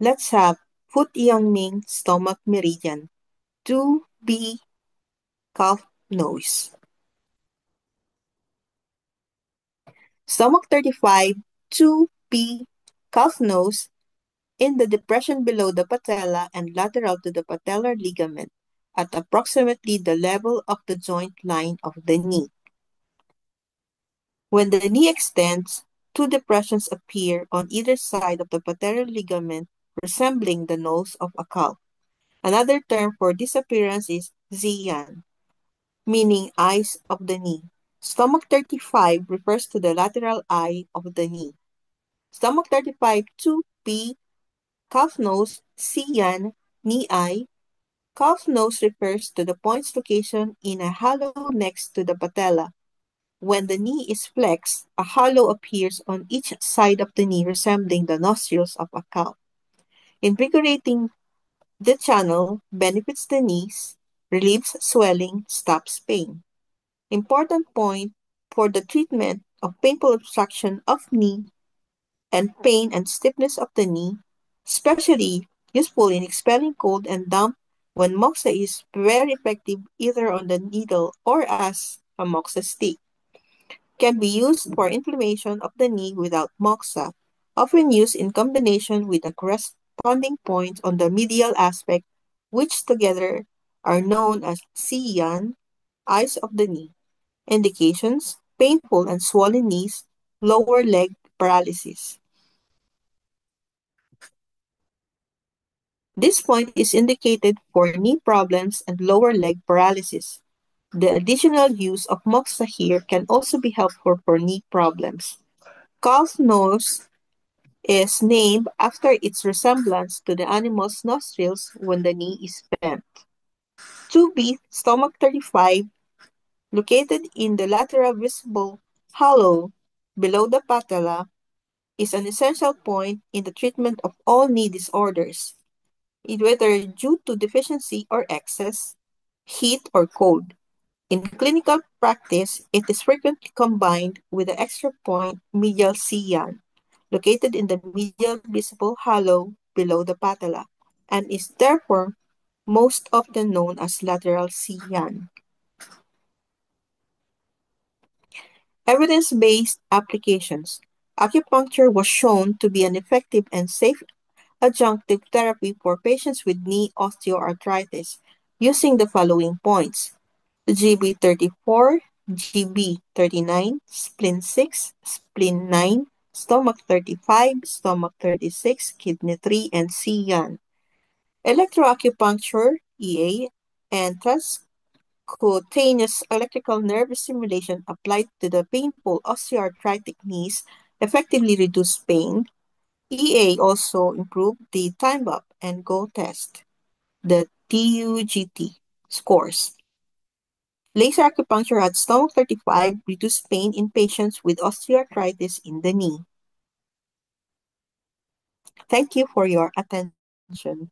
Let's have Foot Yangming Stomach Meridian 2B Calf Nose. Stomach 35 2B Calf Nose in the depression below the patella and lateral to the patellar ligament at approximately the level of the joint line of the knee. When the knee extends, two depressions appear on either side of the patellar ligament resembling the nose of a calf. Another term for this appearance is Ziyan, meaning eyes of the knee. Stomach 35 refers to the lateral eye of the knee. Stomach 35 2B, calf nose, Ziyan, knee eye. Calf nose refers to the point's location in a hollow next to the patella. When the knee is flexed, a hollow appears on each side of the knee resembling the nostrils of a cow. Invigorating the channel benefits the knees, relieves swelling, stops pain. Important point for the treatment of painful obstruction of knee and pain and stiffness of the knee, especially useful in expelling cold and damp when moxa is very effective either on the needle or as a moxa stick. Can be used for inflammation of the knee without moxa, often used in combination with a corresponding point on the medial aspect, which together are known as Ziyan, eyes of the knee. Indications: painful and swollen knees, lower leg paralysis. This point is indicated for knee problems and lower leg paralysis. The additional use of moxa here can also be helpful for knee problems. Calf nose is named after its resemblance to the animal's nostrils when the knee is bent. 2B, stomach 35, located in the lateral visible hollow below the patella, is an essential point in the treatment of all knee disorders, whether due to deficiency or excess, heat or cold. In clinical practice, it is frequently combined with the extra point medial Ziyan, located in the medial visible hollow below the patella, and is therefore most often known as lateral Ziyan. Evidence-based applications. Acupuncture was shown to be an effective and safe adjunctive therapy for patients with knee osteoarthritis using the following points: GB34, GB39, spleen 6, spleen 9, stomach 35, stomach 36, kidney 3, and Ziyan. Electroacupuncture, EA, and transcutaneous electrical nerve stimulation applied to the painful osteoarthritic knees effectively reduce pain. EA also improved the time up and go test, the TUGT scores. Laser acupuncture at stomach 35 reduced pain in patients with osteoarthritis in the knee. Thank you for your attention.